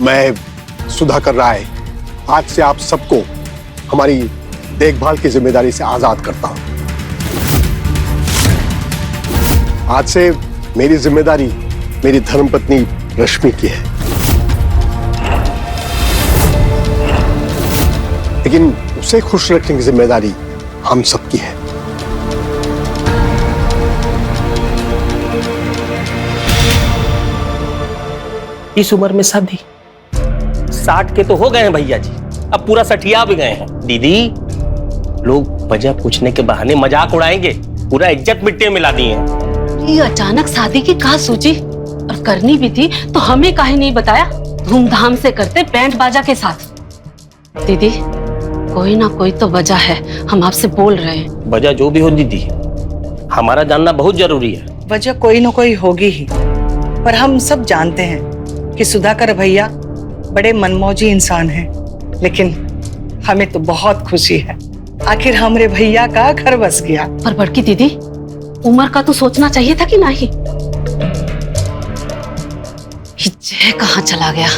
मैं सुधाकर राय आज से आप सबको हमारी देखभाल की जिम्मेदारी से आजाद करता हूं। आज से मेरी जिम्मेदारी मेरी धर्मपत्नी रश्मि की है, लेकिन उसे खुश रखने की जिम्मेदारी हम सबकी है। इस उम्र में शादी, 60 के तो हो गए हैं भैया जी, अब पूरा सठिया भी गए हैं। दीदी, लोग वजह पूछने के बहाने मजाक उड़ाएंगे, पूरा इज्जत मिट्टी में मिला दी है। ये अचानक शादी की कहा सोची, और करनी भी थी तो हमें काहे नहीं बताया? धूमधाम से करते बैंड बाजा के साथ। दीदी, कोई ना कोई तो वजह है, हम आपसे बोल रहे हैं। वजह जो भी हो दीदी, हमारा जानना बहुत जरूरी है। वजह कोई ना कोई होगी ही, पर हम सब जानते हैं कि सुधाकर भैया बड़े मनमौजी इंसान हैं, लेकिन हमें तो बहुत खुशी है, आखिर हमरे भैया का घर बस गया। पर बड़की दीदी, उम्र का तो सोचना चाहिए था कि नहीं? ये जय कहाँ चला गया?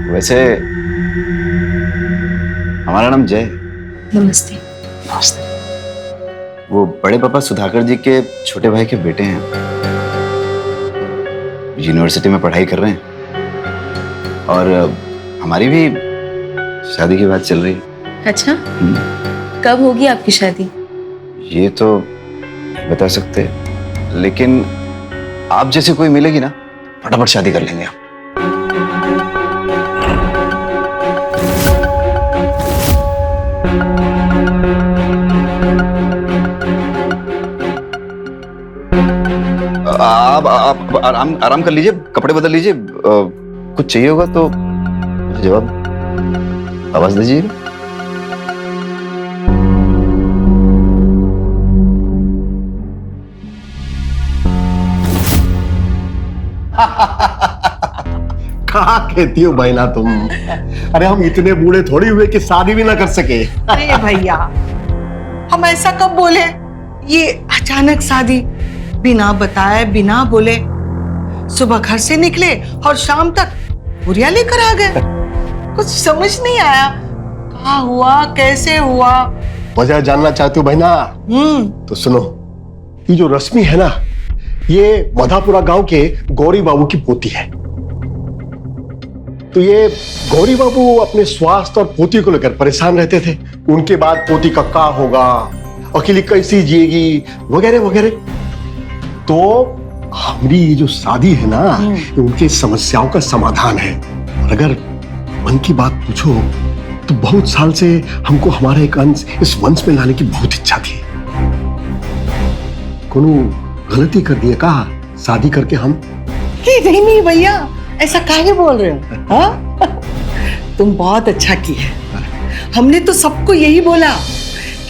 वैसे हमारा नाम जय। नमस्ते। नमस्ते। वो बड़े पापा सुधाकर जी के छोटे भाई के बेटे हैं, यूनिवर्सिटी में पढ़ाई कर रहे हैं, और हमारी भी शादी की बात चल रही है। अच्छा, कब होगी आपकी शादी? ये तो नहीं बता सकते, लेकिन आप जैसे कोई मिलेगी ना, फटाफट शादी कर लेंगे हम। आप आराम कर लीजिए, कपड़े बदल लीजिए, कुछ चाहिए होगा तो जवाब आवाज दीजिएगा। कहा कहती हो बहना तुम? अरे हम इतने बूढ़े थोड़ी हुए कि शादी भी ना कर सके। अरे भैया, हम ऐसा कब बोले? ये अचानक शादी, बिना बताए बिना बोले, सुबह घर से निकले और शाम तक बुरिया लेकर आ गए। कुछ समझ नहीं आया, कहाँ हुआ, कैसे हुआ। वजह जानना चाहती हो बहना? तो सुनो, ये जो रश्मि है ना, ये मधापुरा गांव के गौरी बाबू की पोती है। तो ये गौरी बाबू अपने स्वास्थ्य और पोती को लेकर परेशान रहते थे। उनके बाद पोती का क्या होगा, अकेली कैसी जिएगी, वगैरह वगैरह। तो हमारी ये जो शादी है ना, ये उनकी समस्याओं का समाधान है। और अगर मन की बात पूछो तो बहुत साल से हमको हमारा एक अंश इस वंश में लाने की बहुत इच्छा थी। कोनो गलती कर दिया का शादी करके हम? नहीं नहीं भैया, ऐसा काहे बोल रहे हो? हाँ? तुम बहुत अच्छा की है। हमने तो सबको यही बोला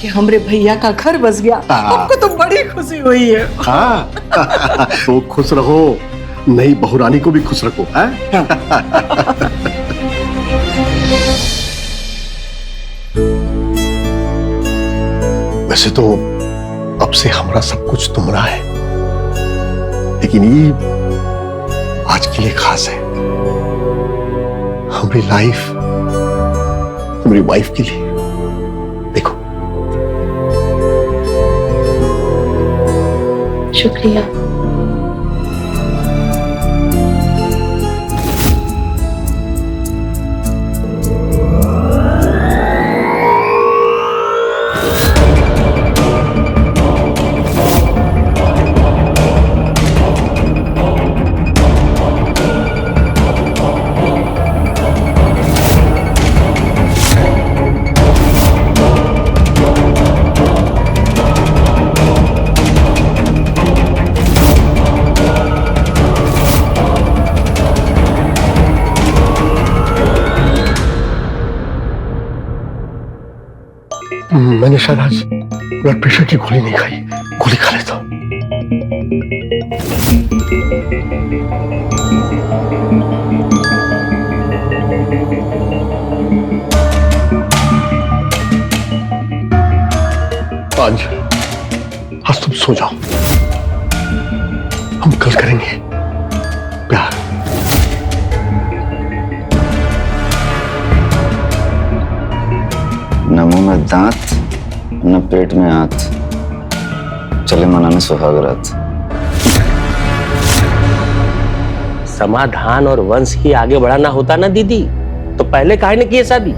कि हमरे भैया का घर बस गया। हमको तो बड़ी खुशी हुई है। हाँ। तो खुश रहो, नई बहुरानी को भी खुश रखो। वैसे तो अब से हमारा सब कुछ तुम्हारा है, लेकिन ये आज के लिए खास है, हमारी लाइफ, हमारी वाइफ के लिए। देखो। शुक्रिया। मैंने शायद आज ब्लड प्रेशर की गोली नहीं खाई, गोली खा लेता हूं। आज तुम सो जाओ, हम कल करेंगे प्यार। न मुंह में दांत न पेट में हाथ, चले मनाने सुहाग रात। समाधान और वंश ही आगे बढ़ाना होता ना दीदी, तो पहले काहे न किए शादी।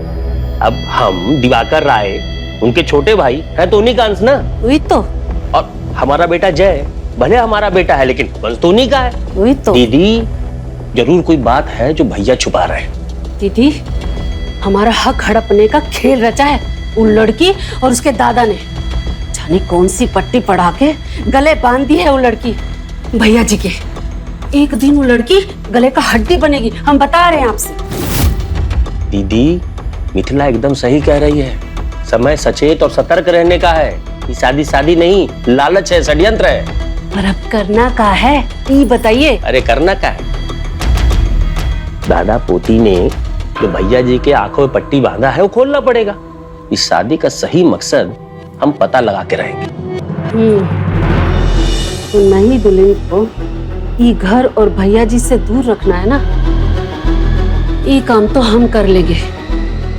अब हम दिवाकर राय उनके छोटे भाई है तो उन्हीं का अंश ना। वही तो, और हमारा बेटा जय भले हमारा बेटा है लेकिन वंश तो उन्हीं का है। वही तो दीदी जरूर कोई बात है जो भैया छुपा रहे हैं। दीदी, हमारा हक हड़पने का खेल रचा है उन लड़की और उसके दादा ने। जाने कौन सी पट्टी पढ़ा के गले बांध दी है वो लड़की भैया जी के। एक दिन वो लड़की गले का हड्डी बनेगी, हम बता रहे हैं आपसे। दीदी मिथिला एकदम सही कह रही है, समय सचेत और सतर्क रहने का है। ये शादी शादी नहीं, लालच है, षड्यंत्र है। पर अब करना का है ये बताइए। अरे करना क्या है, दादा पोती ने जो भैया जी के आंखों में पट्टी बांधा है वो खोलना पड़ेगा। इस शादी का सही मकसद हम पता लगा के रहेंगे। तो नहीं दुल्हन को ये घर और भैया जी से दूर रखना है ना, ये काम तो हम कर लेंगे।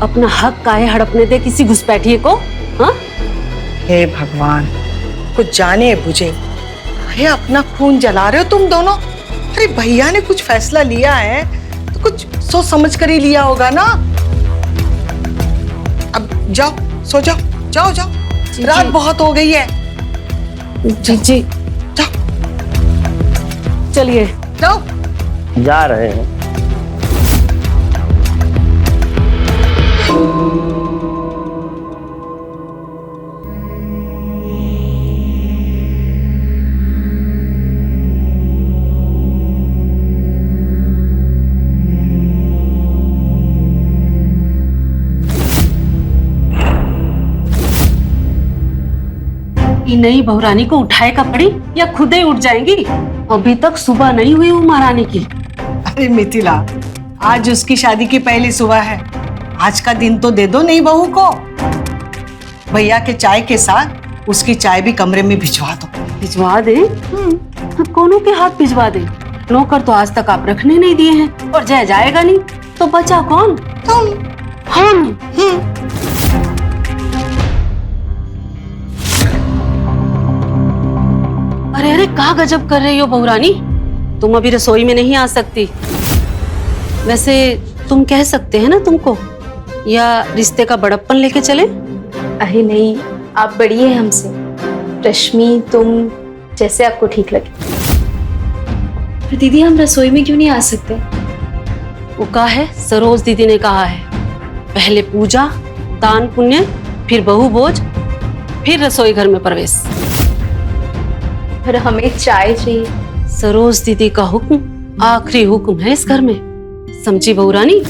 अपना हक काहे हड़पने दे किसी घुसपैठिए को। हाँ, हे भगवान, कुछ जाने बुझे अरे अपना खून जला रहे हो तुम दोनों। अरे भैया ने कुछ फैसला लिया है तो कुछ सोच समझ कर ही लिया होगा ना। अब जाओ सो जाओ, जाओ जाओ, रात बहुत हो गई है। जी जी, जाओ चलिए जाओ। जा रहे हैं। ये नई बहुरानी को उठाए का पड़ी या खुद ही उठ जाएंगी। अभी तक सुबह नहीं हुई वो महारानी की। अरे मिथिला, आज उसकी शादी की पहली सुबह है, आज का दिन तो दे दो नई बहू को। भैया के चाय के साथ उसकी चाय भी कमरे में भिजवा दो। भिजवा दे? तो कोनों के हाथ भिजवा दे? नौकर तो आज तक आप रखने नहीं दिए हैं और जय जाएगा नहीं तो बचा कौन? तुम। हम। अरे अरे, क्या गजब कर रही हो बहुरानी, तुम अभी रसोई में नहीं आ सकती। वैसे तुम कह सकते हैं ना तुमको, या रिश्ते का बड़प्पन लेके चले? अरे नहीं, आप बड़ी हैं हमसे। रश्मि, तुम, जैसे आपको ठीक लगे। पर दीदी, हम रसोई में क्यों नहीं आ सकते? वो कहा है, सरोज दीदी ने कहा है, पहले पूजा, दान पुण्य, फिर बहू भोज, फिर रसोई घर में प्रवेश। पर हमें चाय चाहिए। सरोज दीदी का हुक्म आखिरी हुक्म है इस घर में, समझी बहुरानी?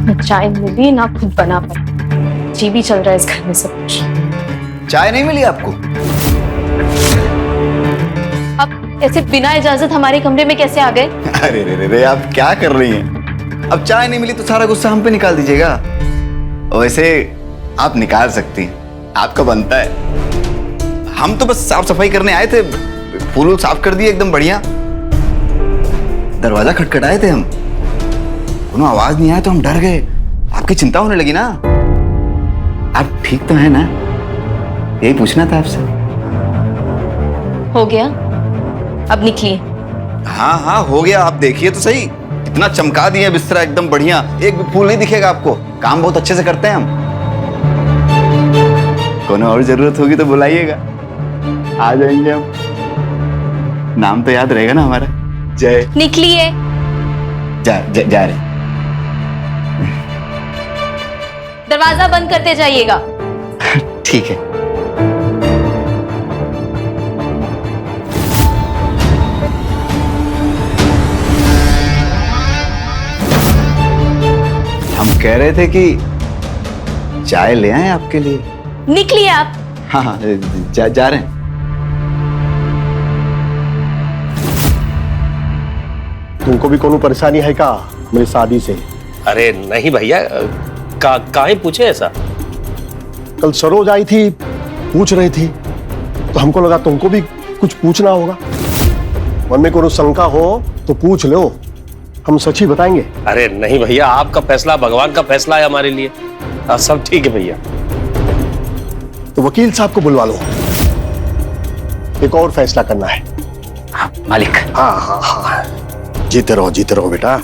ना चाय मिली ना खुद बना पाई, जी भी चल रहा है इस घर में सब कुछ। चाय नहीं मिली आपको? अब ऐसे बिना इजाजत हमारे कमरे में कैसे आ गए? अरे रे रे, आप क्या कर रही हैं? अब चाय नहीं मिली तो सारा गुस्सा हम पे निकाल दीजिएगा। वैसे आप निकाल सकती हैं, आपका बनता है। हम तो बस साफ सफाई करने आए थे, फूल साफ कर दिए एकदम बढ़िया। दरवाजा खटखटाए थे हम, कोनो आवाज नहीं आया तो हम डर गए, आपकी चिंता होने लगी ना। आप ठीक तो है ना? यही पूछना था आपसे। हो गया, अब निकलिए। हाँ हाँ हो गया, आप देखिए तो सही, इतना चमका दिए बिस्तरा एकदम बढ़िया, एक भी फूल नहीं दिखेगा आपको। काम बहुत अच्छे से करते हैं हम। कोनो और जरूरत होगी तो बुलाइएगा, आ जाएंगे हम। नाम तो याद रहेगा ना हमारा, जय। निकलिए। जा रहे। दरवाजा बंद करते जाइएगा। ठीक है। हम कह रहे थे कि चाय ले आए आपके लिए। निकलिए आप। हाँ हाँ जा रहे हैं। तुमको भी कोनो परेशानी है का मेरी शादी से? अरे नहीं भैया, काहे पूछे ऐसा? कल सरोज आई थी, पूछ रही थी, तो हमको लगा तुमको भी कुछ पूछना होगा। मन में कोनो शंका हो तो पूछ लो, हम सच ही बताएंगे। अरे नहीं भैया, आपका फैसला भगवान का फैसला है हमारे लिए। सब ठीक है भैया। तो वकील साहब को बुलवा लो, एक और फैसला करना है। हाँ मालिक। हाँ हाँ हाँ, जीते रहो बेटा।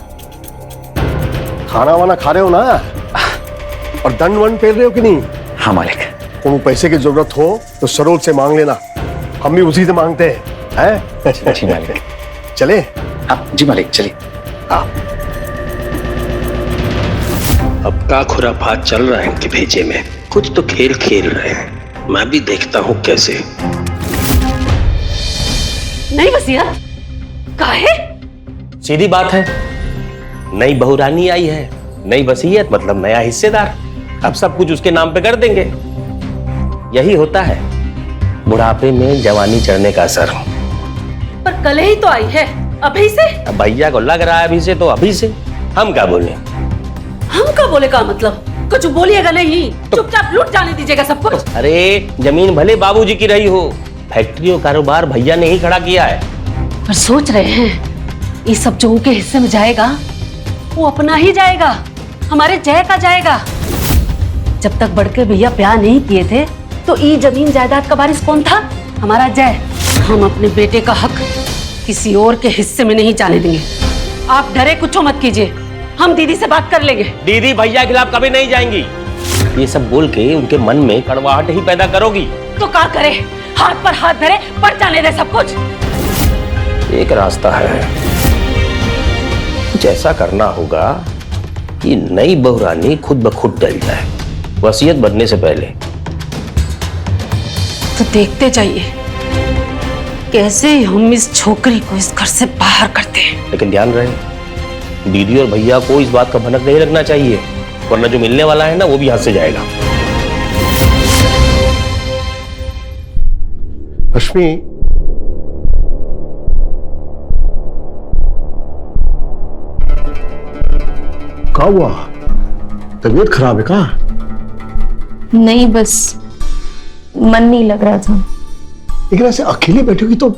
खाना वाना खा रहे हो ना, और दंड वंड पेल रहे हो कि नहीं? हाँ मालिक। तुम पैसे की जरूरत हो तो सरोज से मांग लेना, हम भी उसी से मांगते हैं। जी मालिक। चले? हाँ जी मालिक, चलिए। हाँ। अब का खुराफात चल रहा है इनके भेजे में, कुछ तो खेल खेल रहे हैं। मैं भी देखता हूँ कैसे। नहीं वसीयत काहे? सीधी बात है, नई बहुरानी आई है, नई वसीयत मतलब नया हिस्सेदार। अब सब कुछ उसके नाम पे कर देंगे। यही होता है बुढ़ापे में जवानी चढ़ने का असर। पर कल ही तो आई है, अभी से? अब भैया को लग रहा है अभी से, तो अभी से। हम क्या बोले? हम का बोले का मतलब? कुछ बोलिएगा नहीं, चुपचाप लूट जाने दीजिएगा सब कुछ। अरे जमीन भले बाबूजी की रही हो, फैक्ट्री और कारोबार भैया ने ही खड़ा किया है। पर सोच रहे हैं ये सब जो उनके हिस्से में जाएगा वो अपना ही जाएगा, हमारे जय का जाएगा। जब तक बड़के भैया प्यार नहीं किए थे तो ये जमीन जायदाद का वारिस कौन था? हमारा जय। हम अपने बेटे का हक किसी और के हिस्से में नहीं जाने देंगे। आप डरे कुछ मत कीजिए, हम दीदी से बात कर लेंगे। दीदी भैया के खिलाफ कभी नहीं जाएंगी। ये सब बोल के उनके मन में कड़वाहट ही पैदा करोगी। तो क्या करे? हाथ पर हाथ धरे पड़ जाने दे सब कुछ। एक रास्ता है, कुछ ऐसा करना होगा कि नई बहुरानी खुद ब खुद डल जाए, वसीयत बनने से पहले। तो देखते जाइए कैसे हम इस छोकरी को इस घर से बाहर करते हैं। लेकिन ध्यान रहे, दीदी और भैया को इस बात का भनक नहीं लगना चाहिए, वरना जो मिलने वाला है ना वो भी हाथ से जाएगा। रश्मि, क्या हुआ? तबीयत खराब है का? नहीं, बस मन नहीं लग रहा था। लेकिन ऐसे अकेले बैठोगी तो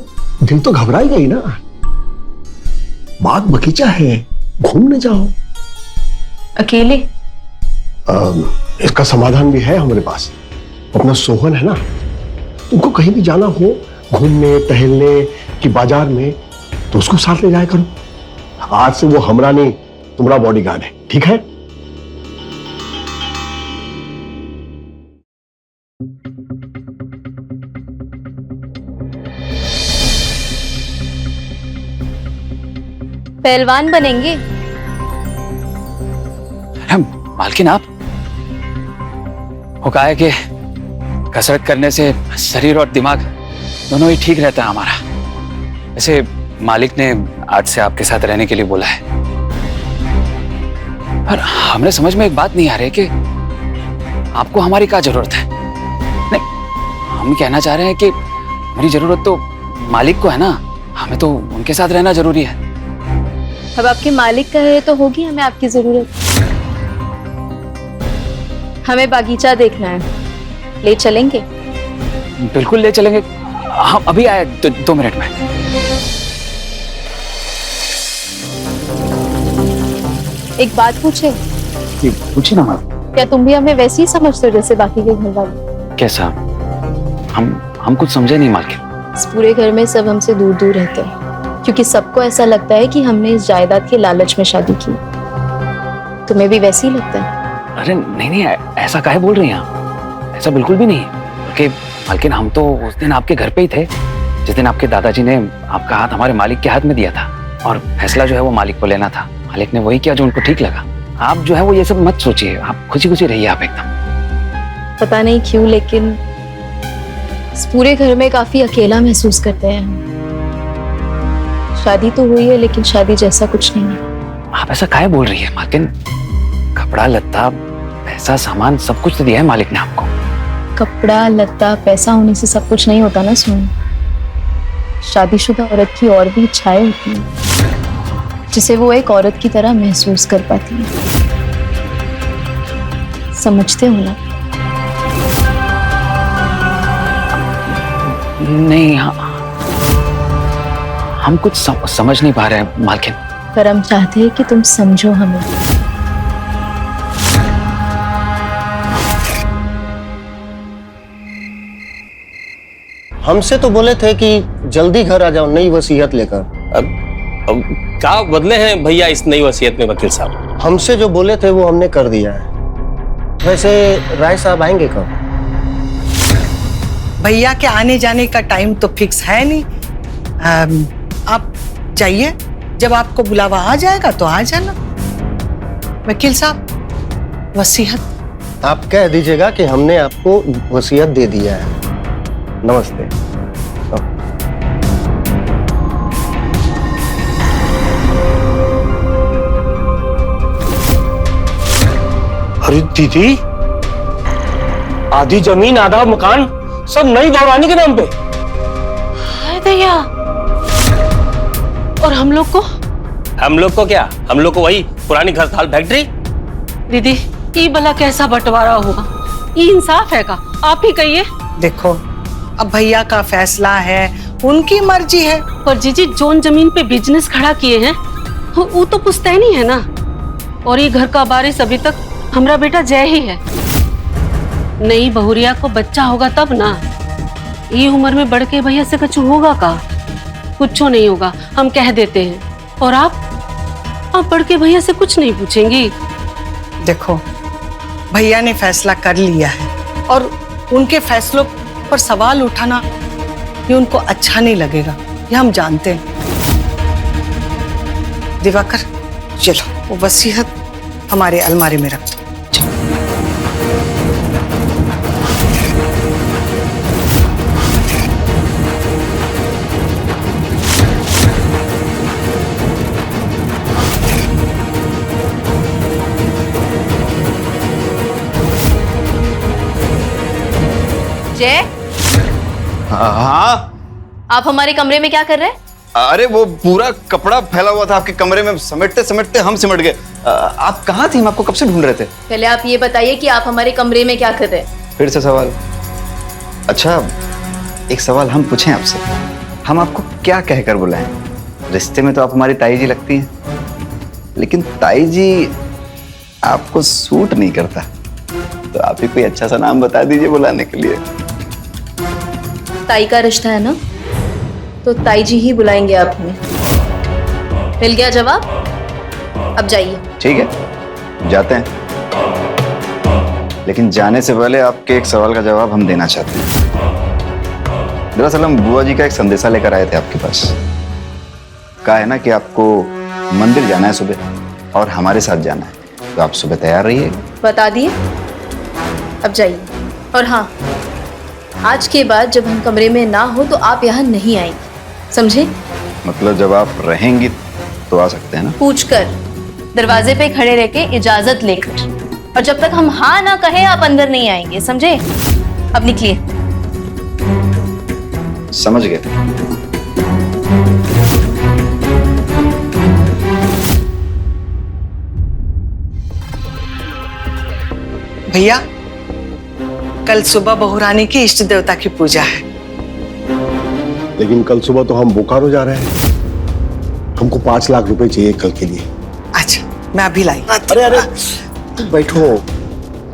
दिल तो घबराएगा ही ना। बाग बगीचा है, घूमने जाओ। अकेले? इसका समाधान भी है हमारे पास। अपना सोहन है ना, तुमको कहीं भी जाना हो, घूमने टहलने कि बाजार में, तो उसको साथ ले जाया करो। आज से वो हमरा नहीं, तुम्हारा बॉडीगार्ड है, ठीक है? पहलवान बनेंगे? अरे मालकिन, आप वो कहा है कि कसरत करने से शरीर और दिमाग दोनों ही ठीक रहता है हमारा। वैसे मालिक ने आज से आपके साथ रहने के लिए बोला है, पर हमें समझ में एक बात नहीं आ रही कि आपको हमारी क्या जरूरत है। नहीं, हम कहना चाह रहे हैं कि मेरी जरूरत तो मालिक को है ना, हमें तो उनके साथ रहना जरूरी है। अब आपके मालिक का है तो होगी हमें आपकी जरूरत। हमें बागीचा देखना है, ले चलेंगे? बिल्कुल ले चलेंगे, हम अभी आए 2 मिनट में। एक बात पूछे? पूछिए ना मैम। क्या तुम भी हमें वैसे ही समझते हो जैसे बाकी के घर वाले? कैसा? हम कुछ समझे नहीं मालकिन। इस पूरे घर में सब हमसे दूर दूर रहते हैं, क्योंकि सबको ऐसा लगता है कि हमने इस जायदाद के लालच में शादी की। तुम्हें भी वैसे ही लगता है? अरे नहीं, ऐसा काहे बोल रही हैं आप? ऐसा बिल्कुल भी नहीं। कि मालकिन, हम तो उस दिन आपके घर पे ही थे जिस दिन आपके दादाजी ने आपका हाथ हमारे मालिक के हाथ में दिया था, और फैसला जो है वो मालिक को लेना था। मालिक ने वही किया जो उनको ठीक लगा। आप जो है वो ये सब मत सोचिए, आप खुशी खुशी रहिए आप एकदम। पता नहीं क्यों, लेकिन इस पूरे घर में काफी अकेला महसूस करते हैं हम। शादी तो हुई है लेकिन शादी जैसा कुछ नहीं है। आप ऐसा काहे बोल रही है मालकिन? कपड़ा लत्ता पैसा सामान सब कुछ तो दिया है मालिक ने आपको। कपड़ा लत्ता पैसा होने से सब कुछ नहीं होता ना सोनू। शादीशुदा औरत की और भी इच्छाएं होती हैं जिसे वो एक औरत की तरह महसूस कर पाती है। समझते हो ना? नहीं, हम कुछ समझ नहीं पा रहे हैं मालकिन। पर हम चाहते हैं कि तुम समझो हमें। हमसे तो बोले थे कि जल्दी घर आ जाओ नई वसीयत लेकर। अब क्या बदले हैं भैया इस नई वसीयत में वकील साहब? हमसे जो बोले थे वो हमने कर दिया है। वैसे राय साहब आएंगे कब? भैया के आने जाने का टाइम तो फिक्स है नहीं। आप जाइए, जब आपको बुलावा आ जाएगा तो आ जाना। वकील साहब, वसीयत आप कह दीजिएगा कि हमने आपको वसीयत दे दिया है। नमस्ते। अरे दीदी, आधी जमीन आधा मकान सब नई गौरानी के नाम पे। हाय दया। और हम लोग को? हम लोग को क्या? हम लोग को वही पुरानी घर थाल फैक्ट्री। दीदी, ये भला कैसा बंटवारा हुआ? ये इंसाफ है का? आप ही कहिए। देखो, अब भैया का फैसला है, उनकी मर्जी है। पर जीजी, जोन जमीन पे बिजनेस खड़ा किए हैं वो तो पुश्तैनी है ना। और ये घर का वारिस अभी तक हमारा बेटा जय ही है। नई बहुरिया को बच्चा होगा तब ना। ये उम्र में बढ़ के भैया से कुछ होगा का? कुछ नहीं होगा, हम कह देते हैं। और आप बढ़ के भैया से कुछ नहीं पूछेंगी? देखो, भैया ने फैसला कर लिया है और उनके फैसलों पर सवाल उठाना ये उनको अच्छा नहीं लगेगा, ये हम जानते हैं। दिवाकर, चलो वो वसीयत हमारे अलमारी में रख दो। जय, हाँ, आप हमारे कमरे में क्या कर रहे हैं? अरे वो पूरा कपड़ा फैला हुआ था आपके कमरे में, समेटते समेटते हम सिमट गए। आप कहाँ थी? हम आपको कब से ढूंढ रहे थे। पहले आप ये बताइए कि आप हमारे कमरे में क्या कर रहे हैं? फिर से सवाल? अच्छा, एक सवाल हम पूछें आपसे, हम आपको क्या कहकर बुलाएं? रिश्ते में तो आप हमारी ताई जी लगती हैं, लेकिन ताई जी आपको सूट नहीं करता, तो आप ही कोई अच्छा सा नाम बता दीजिए बुलाने के लिए। ताई का रिश्ता है ना, तो ताई जी ही बुलाएंगे आप हमें। मिल गया जवाब? अब जाइए। ठीक है, जाते हैं, लेकिन जाने से पहले आपके एक सवाल का जवाब हम देना चाहते हैं। दरअसल हम बुआ जी का एक संदेशा लेकर आए थे आपके पास। कहा है ना कि आपको मंदिर जाना है सुबह और हमारे साथ जाना है, तो आप सुबह तैयार रहिए। बता दिए, अब जाइए। और हाँ, आज के बाद जब हम कमरे में ना हो तो आप यहाँ नहीं आएंगे, समझे? मतलब जब आप रहेंगी तो आ सकते हैं ना? पूछकर, दरवाजे पे खड़े रह के इजाजत लेकर, और जब तक हम हाँ ना कहें आप अंदर नहीं आएंगे, समझे? अब निकलिए। समझ गए। भैया, कल सुबह बहुरानी की इष्ट देवता की पूजा है। लेकिन कल सुबह तो हम बोकारो जा रहे हैं। हमको 5 लाख रुपए चाहिए कल के लिए। अच्छा, मैं अभी लाई। अरे अरे, तुम बैठो,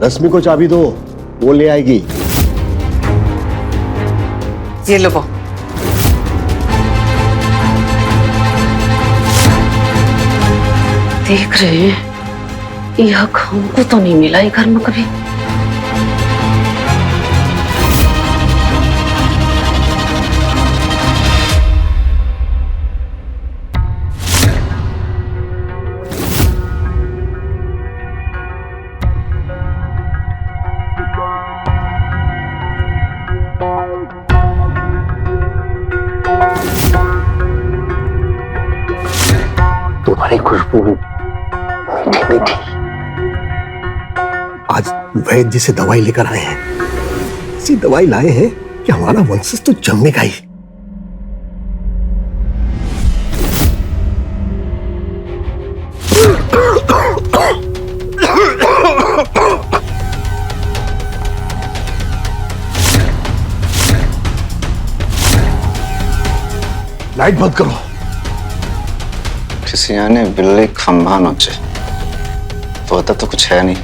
रश्मि को चाबी दो, वो ले आएगी। ये लो वो। देख रहे हैं, यह हक हमको तो नहीं मिला ये घर में कभी। तुम्हारी खुशबू मीठी मीठी। आज वैद्य जी से दवाई लेकर आए हैं, ऐसी दवाई लाए हैं कि हमारा वंशज तो जमेगा ही। लाइट बंद करो। किसी ने बिल्ली खंभा नोचे तो होता तो कुछ है नहीं,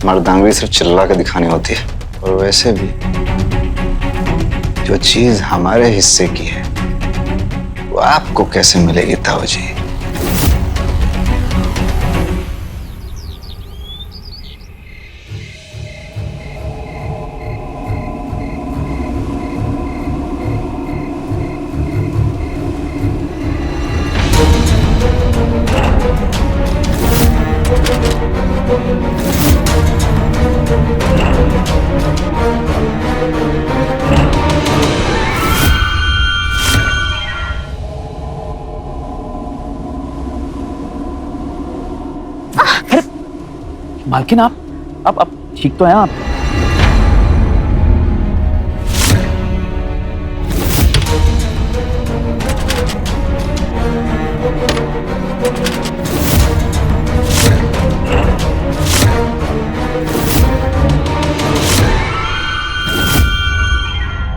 मर्दांगरी सिर्फ चिल्ला के दिखानी होती है। और वैसे भी जो चीज हमारे हिस्से की है वो आपको कैसे मिलेगी ताऊ जी? मालकिन आप ठीक तो हैं आप?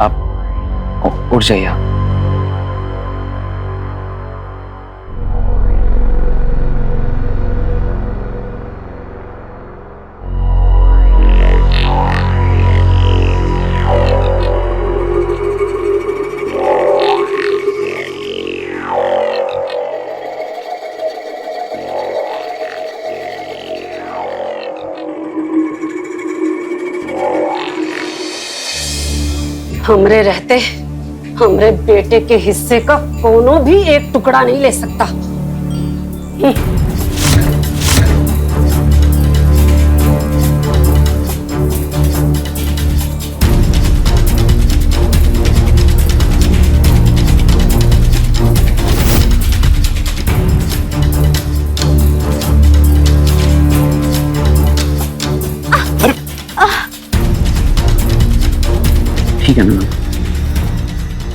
आप उठ जाइए आप। हमरे रहते हमरे बेटे के हिस्से का कोनो भी एक टुकड़ा नहीं ले सकता। ठीक है ना?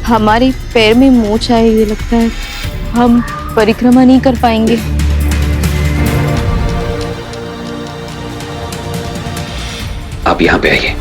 हमारी पैर में मोच आई, ये लगता है हम परिक्रमा नहीं कर पाएंगे। आप यहाँ पे आइए।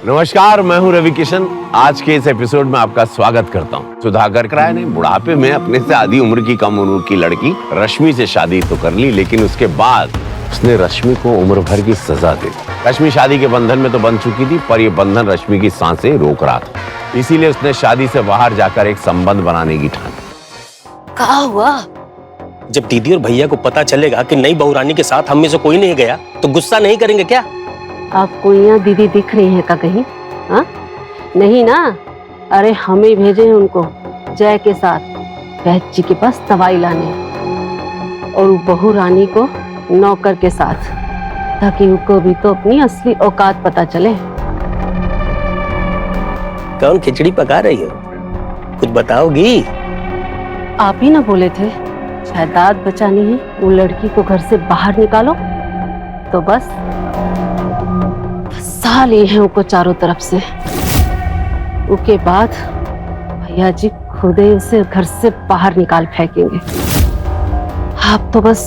नमस्कार, मैं हूं रवि किशन। आज के इस एपिसोड में आपका स्वागत करता हूं। सुधाकर राय ने बुढ़ापे में अपने से आधी उम्र की कम उम्र की लड़की रश्मि से शादी तो कर ली, लेकिन उसके बाद उसने रश्मि को उम्र भर की सजा दे दी। रश्मि शादी के बंधन में तो बंध चुकी थी, पर यह बंधन रश्मि की सांसें रोक रहा था। इसीलिए उसने शादी से बाहर जाकर एक संबंध बनाने की ठानी। क्या हुआ? जब दीदी और भैया को पता चलेगा कि नई बहू रानी के साथ हम में से कोई नहीं गया तो गुस्सा नहीं करेंगे क्या? आपको यहाँ दीदी दिख रही है का कहीं? हाँ नहीं ना? अरे हमें भेजे हैं उनको जय के साथ वैद्य जी के पास दवाई लाने, और बहू रानी को नौकर के साथ, ताकि उनको भी तो अपनी असली औकात पता चले। कौन खिचड़ी पका रही हो? कुछ बताओगी? आप ही ना बोले थे जायदाद बचानी है, वो लड़की को घर से बाहर निकालो, तो बस फंसा लिए हैं उनको चारों तरफ से। उसके बाद भैया जी खुद ही उसे घर से बाहर निकाल फेंकेंगे। आप तो बस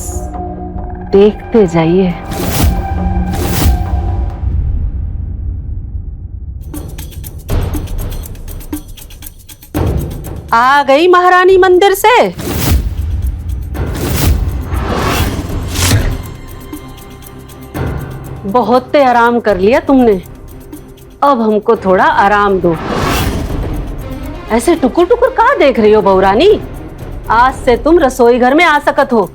देखते जाइए। आ गई महारानी मंदिर से। बहुत आराम कर लिया तुमने, अब हमको थोड़ा आराम दो। ऐसे टुकुर टुकुर कहाँ देख रही हो बहुरानी? आज से तुम रसोई घर में आ सकत हो।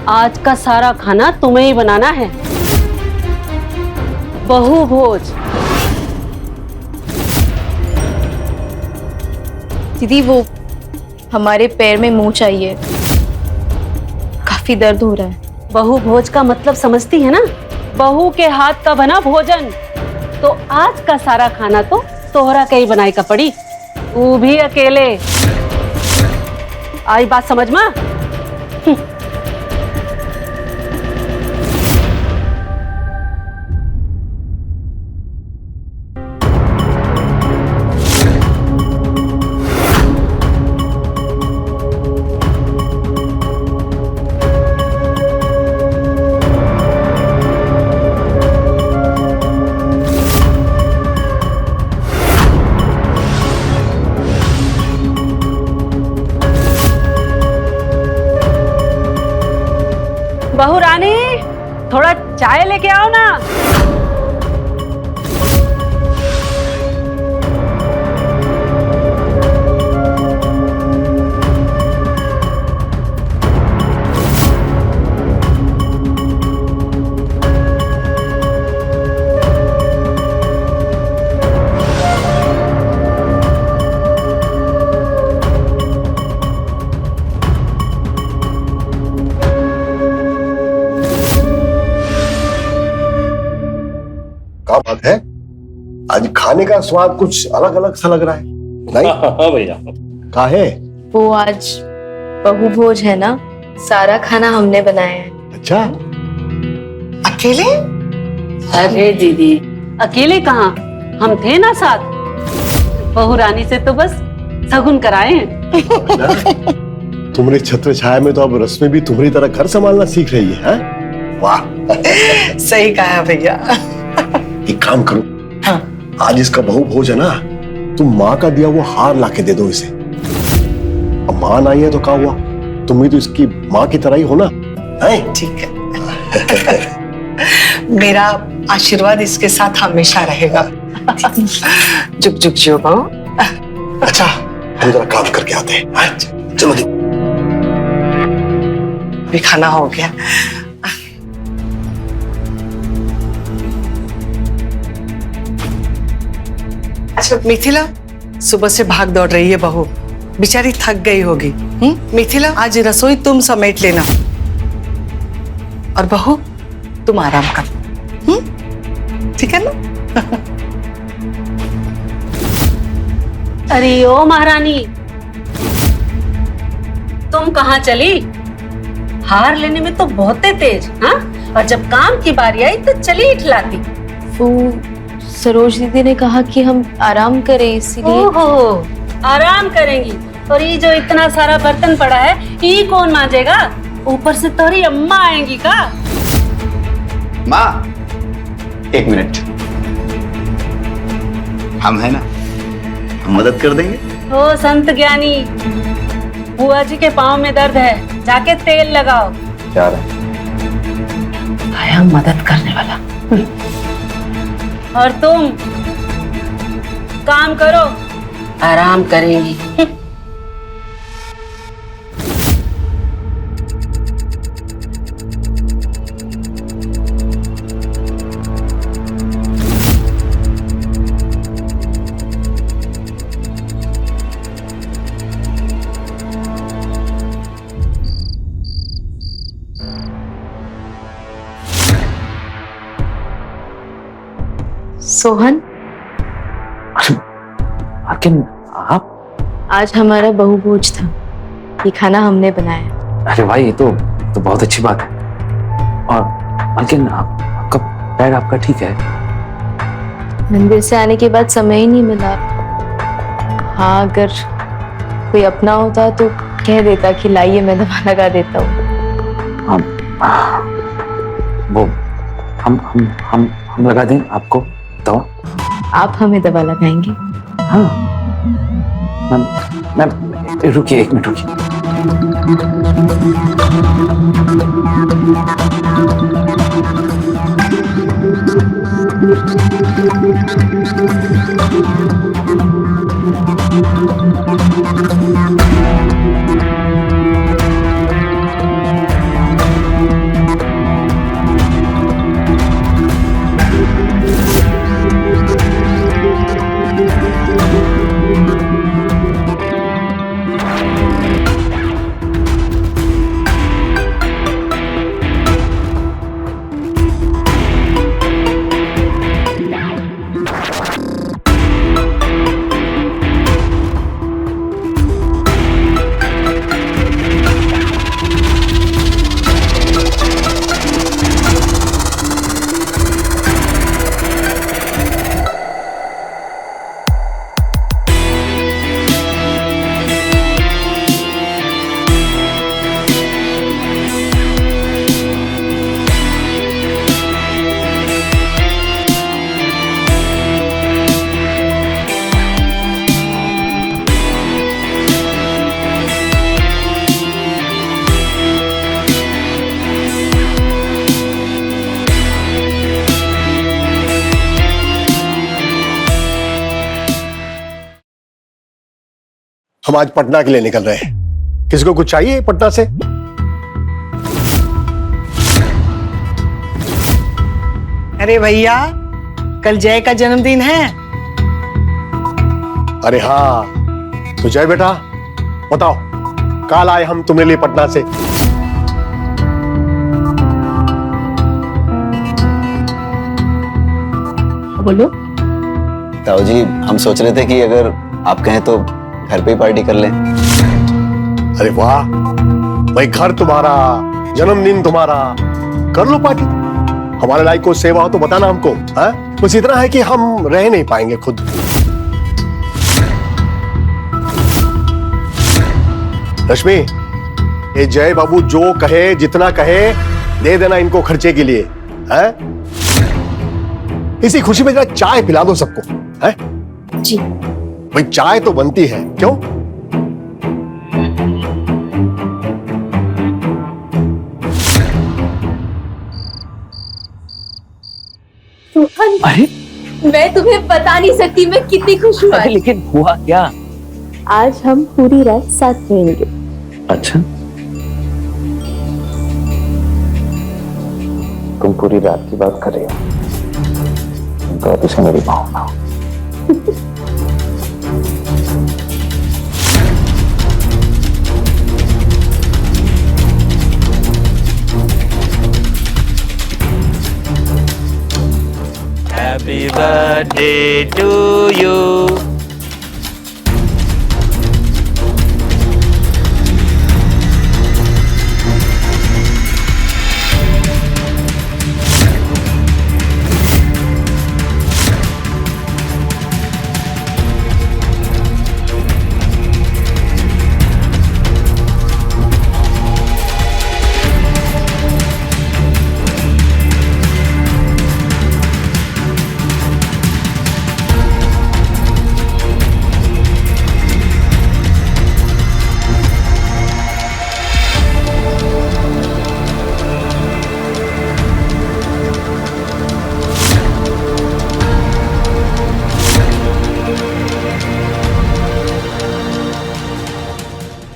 आज का सारा खाना तुम्हें ही बनाना है। बहू भोज। दीदी वो हमारे पैर में मोच चाहिए, काफी दर्द हो रहा है। बहू भोज का मतलब समझती है ना? बहू के हाथ का बना भोजन। तो आज का सारा खाना तो तोहरा के ही बनाई का पड़ी, वो भी अकेले। आई बात समझ में? बहू रानी, थोड़ा चाय लेके आओ ना। क्या बात है, आज खाने का स्वाद कुछ अलग अलग सा लग रहा है, नहीं? हाँ भैया। काहे? वो आज बहू भोज है ना, सारा खाना हमने बनाया है। अच्छा, अकेले? अरे दीदी, अकेले कहाँ, हम थे ना साथ। बहू रानी से तो बस सगुन कराए हैं। तुम्हारी छत्र छाया में तो अब रश्मि भी तुम्हारी तरह घर संभालना सीख रही है, हैं? वाह। सही कहा भैया। एक काम करो, हाँ। आज इसका बहू भोज है ना, तुम माँ का दिया वो हार लाके दे दो इसे। अब माँ नहीं है तो क्या हुआ, तुम भी तो इसकी माँ की तरह ही हो ना, हैं? ठीक है। मेरा आशीर्वाद इसके साथ हमेशा रहेगा। जुग जुग जियो बहू। अच्छा, हम जरा काम करके आते हैं, हैं? चलो दी। भी खाना हो गया। अच्छा मिथिला, सुबह से भाग दौड़ रही है बहू, बेचारी थक गई होगी। मिथिला, आज रसोई तुम समेट लेना, और बहू तुम आराम कर। ठीक है ना? अरे ओ महारानी, तुम कहाँ चली? हार लेने में तो बहुत तेज, हाँ? और जब काम की बारी आई तो चली इठलाती। वो सरोज दीदी ने कहा कि हम आराम करें, इसीलिए। ओहो, आराम करेंगी? और ये जो इतना सारा बर्तन पड़ा है, ये कौन मांजेगा? ऊपर से तोरी अम्मा आएंगी का? माँ, एक मिनट, हम है ना, हम मदद कर देंगे। ओ संत ज्ञानी, बुआ जी के पाँव में दर्द है, जाके तेल लगाओ। जा रहे आया मदद करने वाला। और तुम काम करो, आराम करेंगी। सोहन, लेकिन आप? आज हमारा बहू भोज था, ये खाना हमने बनाया। अरे भाई, ये तो बहुत अच्छी बात है। और लेकिन आपका पैर आपका ठीक है? मंदिर से आने के बाद समय ही नहीं मिला। हाँ, अगर कोई अपना होता तो कह देता कि लाइए मैं दवा लगा देता हूँ। वो हम लगा दें आपको दवा? आप हमें दवा लगाएंगे? हाँ मैम, रुकिए, एक मिनट रुकिए। हम आज पटना के लिए निकल रहे हैं। किसी को कुछ चाहिए पटना से? अरे भैया, कल जय का जन्मदिन है। अरे हाँ, तो जय बेटा बताओ, कल आए हम तुम्हारे लिए पटना से। बोलो। ताऊ जी, हम सोच रहे थे कि अगर आप कहें तो घर पे ही पार्टी कर लें। अरे वाह भाई, घर तुम्हारा, जन्मदिन तुम्हारा, कर लो पार्टी। हमारे लायक को सेवा हो तो बताना हमको। हाँ? बस इतना है कि हम रह नहीं पाएंगे खुद। रश्मि, ये जय बाबू जो कहे, जितना कहे दे देना इनको खर्चे के लिए। है? इसी खुशी में जरा चाय पिला दो सबको। है? जी। भाई चाय तो बनती है, क्यों? अरे मैं तुम्हें बता नहीं सकती मैं कितनी खुश हूँ। अरे लेकिन हुआ क्या? आज हम पूरी रात साथ रहेंगे। अच्छा, तुम पूरी रात की बात कर रहे हो? तो पीछे मेरी भावना। Happy birthday to you.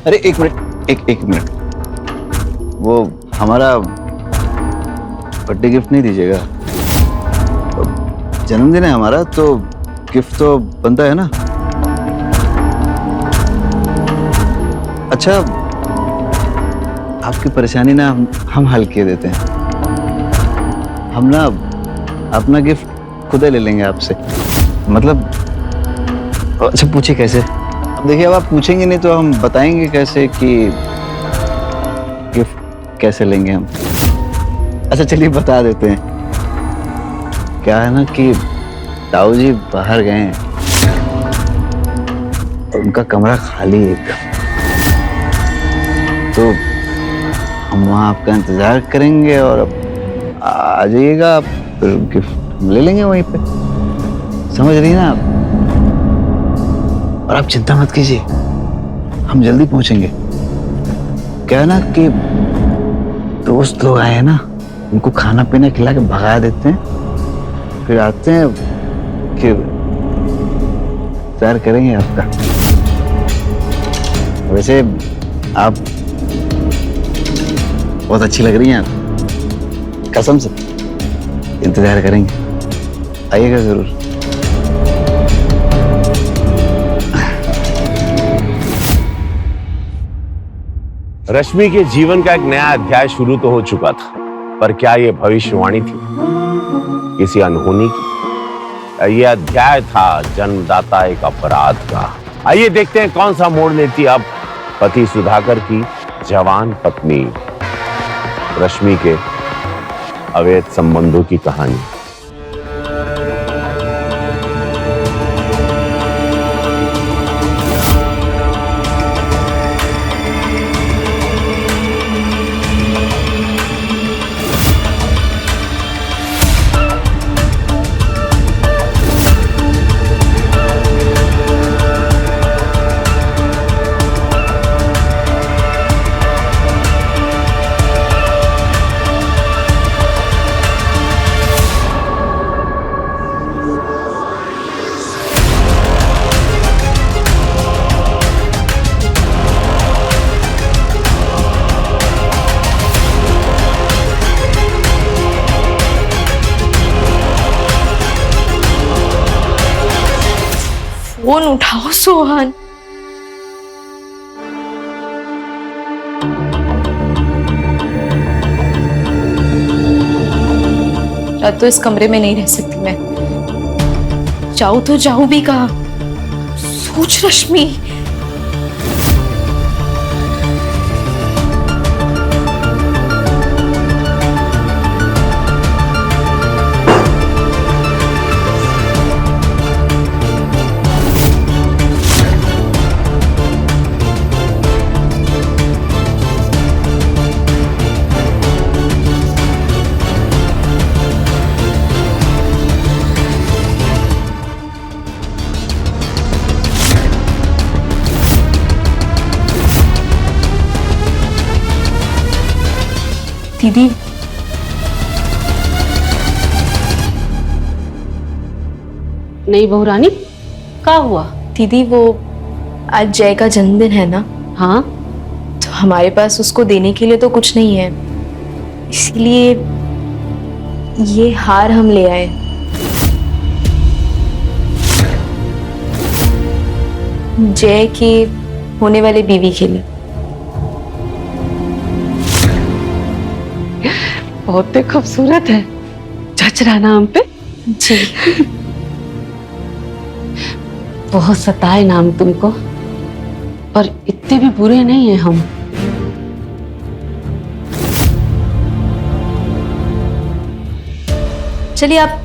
अरे एक मिनट, एक मिनट, वो हमारा बर्थडे गिफ्ट नहीं दीजिएगा? जन्मदिन है हमारा तो गिफ्ट तो बनता है ना। अच्छा, आपकी परेशानी ना हम हल किए देते हैं। हम ना अपना गिफ्ट खुद ही ले लेंगे आपसे। मतलब अच्छा, पूछिए कैसे? देखिए, अब आप पूछेंगे नहीं तो हम बताएंगे कैसे कि गिफ्ट कैसे लेंगे हम। अच्छा चलिए बता देते हैं। क्या है ना कि ताऊ जी बाहर गए हैं और उनका कमरा खाली है एकदम। तो हम वहाँ आपका इंतजार करेंगे और आ जाइएगा आप, फिर गिफ्ट हम ले लेंगे वहीं पे। समझ रही ना आप? और आप चिंता मत कीजिए, हम जल्दी पहुंचेंगे। क्या है ना कि दोस्त लोग आए हैं ना, उनको खाना पीना खिला के भगा देते हैं, फिर आते हैं कि इंतजार करेंगे आपका। वैसे आप बहुत अच्छी लग रही हैं आप, कसम से। इंतजार करेंगे, आइएगा जरूर। रश्मि के जीवन का एक नया अध्याय शुरू तो हो चुका था, पर क्या ये भविष्यवाणी थी किसी अनहोनी की? ये अध्याय था जन्मदाता एक अपराध का। आइए देखते हैं कौन सा मोड़ लेती अब पति सुधाकर की जवान पत्नी रश्मि के अवैध संबंधों की कहानी। फोन उठाओ सोहन। रात तो इस कमरे में नहीं रह सकती मैं। जाऊं तो जाऊं भी कहाँ? सोच रश्मि। दीदी, नहीं बहू रानी, क्या हुआ? दीदी वो आज जय का जन्मदिन है ना, हाँ, तो हमारे पास उसको देने के लिए तो कुछ नहीं है, इसलिए ये हार हम ले आए। जय की होने वाले बीवी के लिए। बहुत खूबसूरत है, जच रहा ना हम पे। जी। बहुत सताए नाम तुमको, पर इतने भी बुरे नहीं हैं हम। चलिए आप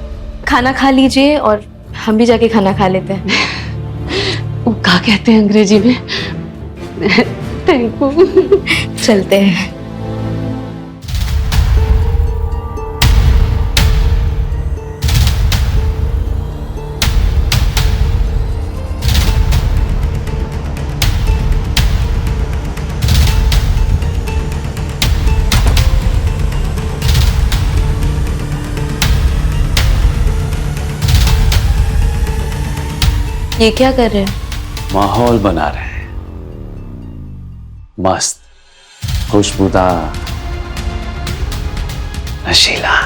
खाना खा लीजिए और हम भी जाके खाना खा लेते हैं। वो क्या कहते हैं अंग्रेजी में? Thank you. चलते हैं। ये क्या कर रहे हैं? माहौल बना रहे हैं, मस्त, खुशबूदार, नशीला।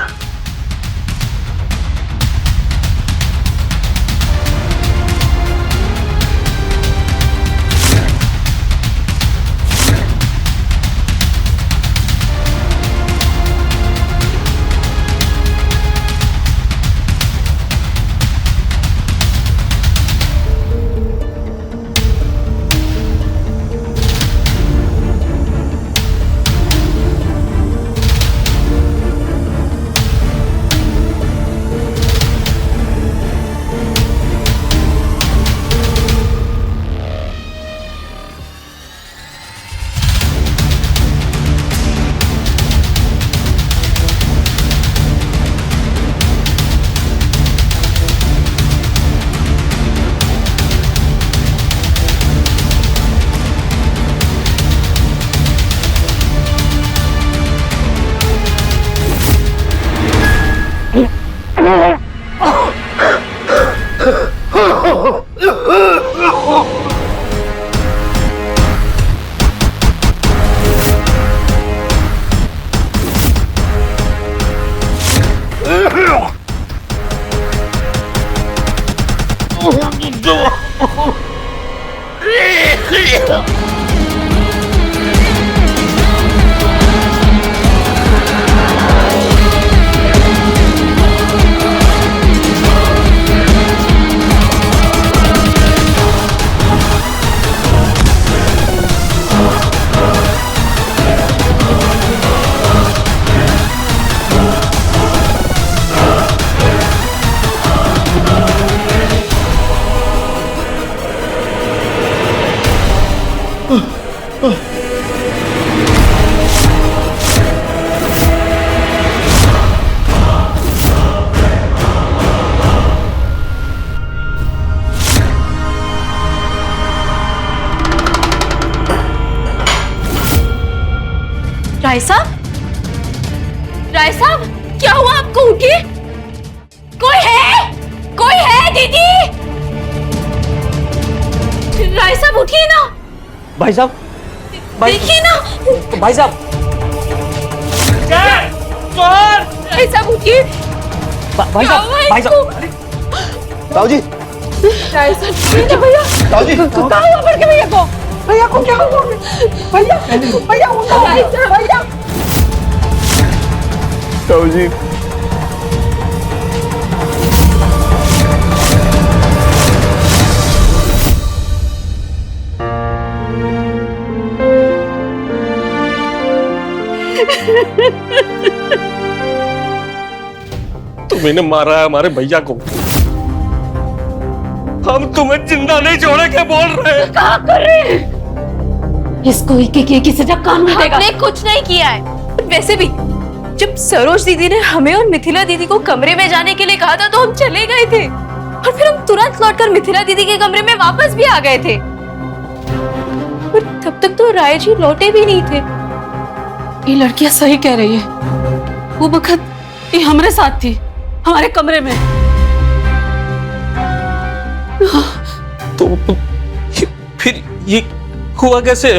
राय साहब, राय साहब, क्या हुआ आपको? उठिए। कोई है? कोई है दीदी? राय साहब उठिए ना। भाई साहब, देखिए ना। भाई साहब, राय साहब उठिए। भाई साहब, भाई साहब, बाबूजी, भैया कहाँ हुआ बड़के भैया को? भैया को क्या हुआ? भैया भैया भैया ताऊ जी तुमने मारा है हमारे भैया को, हम तुम्हें जिंदा नहीं छोड़ेंगे बोल रहे हैं। क्या कर रहे हैं? इसको एक की सजा कानून देगा। हमने कुछ नहीं किया है। वैसे भी जब सरोज दीदी ने हमें और मिथिला दीदी को कमरे में जाने के लिए कहा था तो हम चले गए थे और फिर हम तुरंत लौटकर मिथिला दीदी के कमरे में वापस भी आ गए थे। पर तब तक तो राय जी लौटे भी नहीं थे। ये लड़कियां सही कह रही है। वो वक्त ये हमारे साथ थी, हमारे कमरे में। तो फिर ये हुआ कैसे?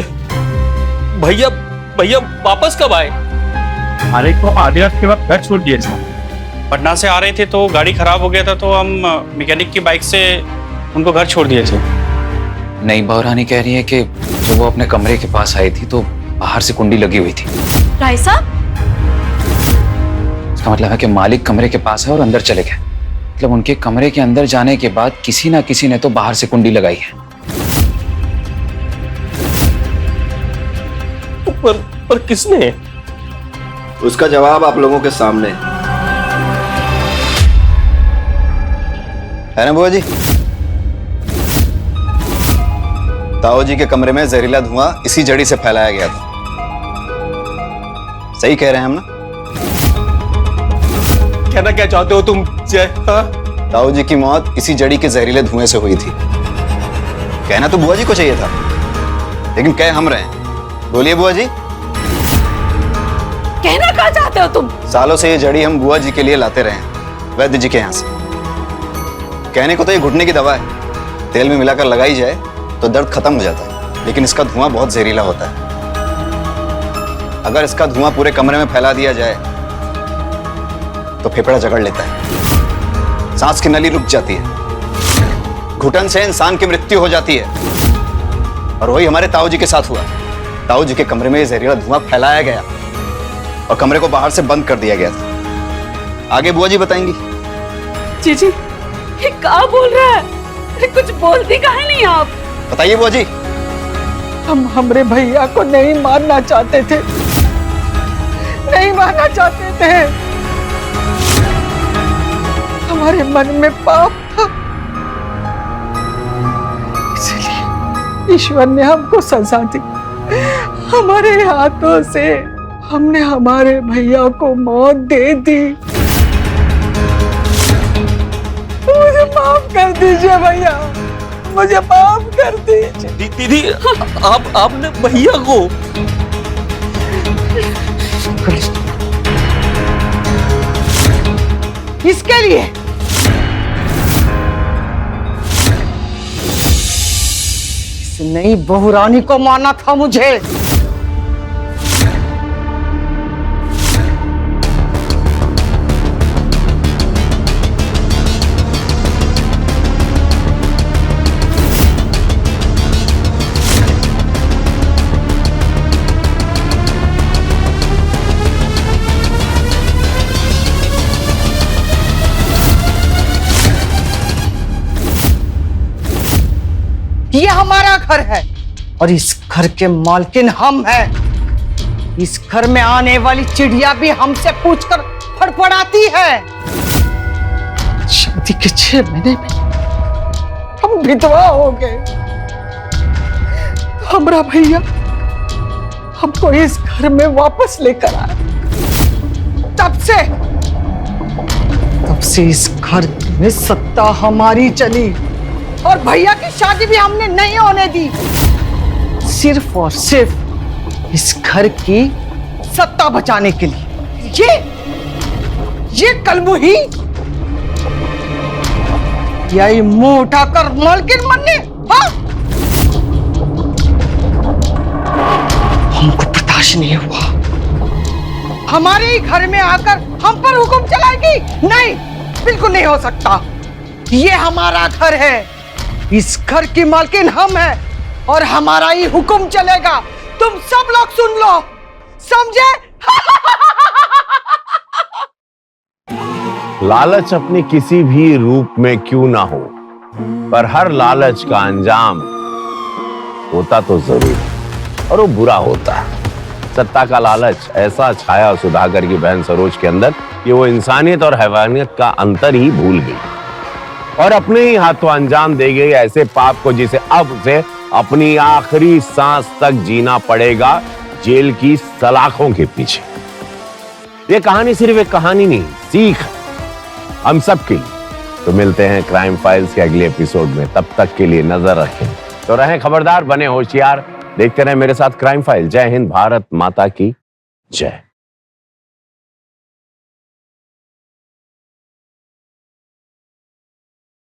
भैया भैया वापस कब आए? हमारे को आधे रात के बाद घर छोड़ दिए थे। पटना से आ रहे थे तो गाड़ी खराब हो गया था तो हम मैकेनिक की बाइक से उनको घर छोड़ दिए थे। नहीं, बहुरानी कह रही है कि जब वो अपने कमरे के पास आई थी तो बाहर से कुंडी लगी हुई थी। राय साहब, इसका मतलब है कि मालिक कमरे के पास है और अंदर चले गए। मतलब उनके कमरे के अंदर जाने के बाद किसी ना किसी ने तो बाहर से कुंडी लगाई है। पर किसने? उसका जवाब आप लोगों के सामने है ना बुआ जी। ताऊ जी के कमरे में जहरीला धुआं इसी जड़ी से फैलाया गया था। सही कह रहे हैं हम ना? कहना क्या चाहते हो तुम जय? ताऊ जी की मौत इसी जड़ी के जहरीले धुएं से हुई थी। कहना तो बुआ जी को चाहिए था, लेकिन कह हम रहे हैं। बोलिए बुआ जी। कहना क्या चाहते हो तुम? सालों से ये जड़ी हम बुआ जी के लिए लाते रहे हैं वैद्य जी के यहाँ से। कहने को तो ये घुटने की दवा है, तेल में मिलाकर लगाई जाए तो दर्द खत्म हो जाता है, लेकिन इसका धुआं बहुत जहरीला होता है। अगर इसका धुआं पूरे कमरे में फैला दिया जाए तो फेफड़ा जकड़ लेता है, सांस की नली रुक जाती है, घुटन से इंसान की मृत्यु हो जाती है। और वही हमारे ताऊ जी के साथ हुआ। ताऊ जी के कमरे में जहरीला धुआं फैलाया गया और कमरे को बाहर से बंद कर दिया गया था। आगे बुआ जी बताएंगी। जीजी, ये क्या बोल रहा है? अरे कुछ बोलती काहे नहीं आप? बताइए बुआ जी। हम हमरे भैया को नहीं मारना चाहते थे, नहीं मारना चाहते थे। हमारे मन में पाप था, इसलिए ईश्वर ने हमको सजा दी। हमारे हाथों से हमने हमारे भैया को मौत दे दी। मुझे माफ कर दीजिए भैया, मुझे माफ कर दीजिए। दीदी आपने भैया को? इसके लिए इस नई बहुरानी को मारना था मुझे। ये हमारा घर है और इस घर के मालकिन हम हैं। इस घर में आने वाली चिड़िया भी हमसे पूछकर फड़फड़ाती है। शादी के 6 महीने में हम विधवा हो गए। तो हमारा भैया हमको इस घर में वापस लेकर आया। तब से इस घर में सत्ता हमारी चली और भैया की शादी भी हमने नहीं होने दी, सिर्फ और सिर्फ इस घर की सत्ता बचाने के लिए। ये कलबू ही यही मुंह उठाकर मालकिन बनने। हाँ, हमको बर्दाश्त नहीं हुआ। हमारे ही घर में आकर हम पर हुक्म चलाएगी? नहीं, बिल्कुल नहीं हो सकता। ये हमारा घर है, इस घर की मालकिन हम हैं और हमारा ही हुक्म चलेगा। तुम सब लोग सुन लो, समझे? लालच अपने किसी भी रूप में क्यों ना हो, पर हर लालच का अंजाम होता तो जरूर और वो बुरा होता है। सत्ता का लालच ऐसा छाया सुधाकर की बहन सरोज के अंदर कि वो इंसानियत और हैवानियत का अंतर ही भूल गई और अपने ही हाथों अंजाम दे गई ऐसे पाप को जिसे अब उसे अपनी आखिरी सांस तक जीना पड़ेगा जेल की सलाखों के पीछे। ये कहानी सिर्फ एक कहानी नहीं, सीख है हम सब के लिए। तो मिलते हैं क्राइम फाइल्स के अगले एपिसोड में, तब तक के लिए नजर रखें तो रहें खबरदार, बने होशियार, देखते रहें मेरे साथ क्राइम फाइल। जय हिंद, भारत माता की जय।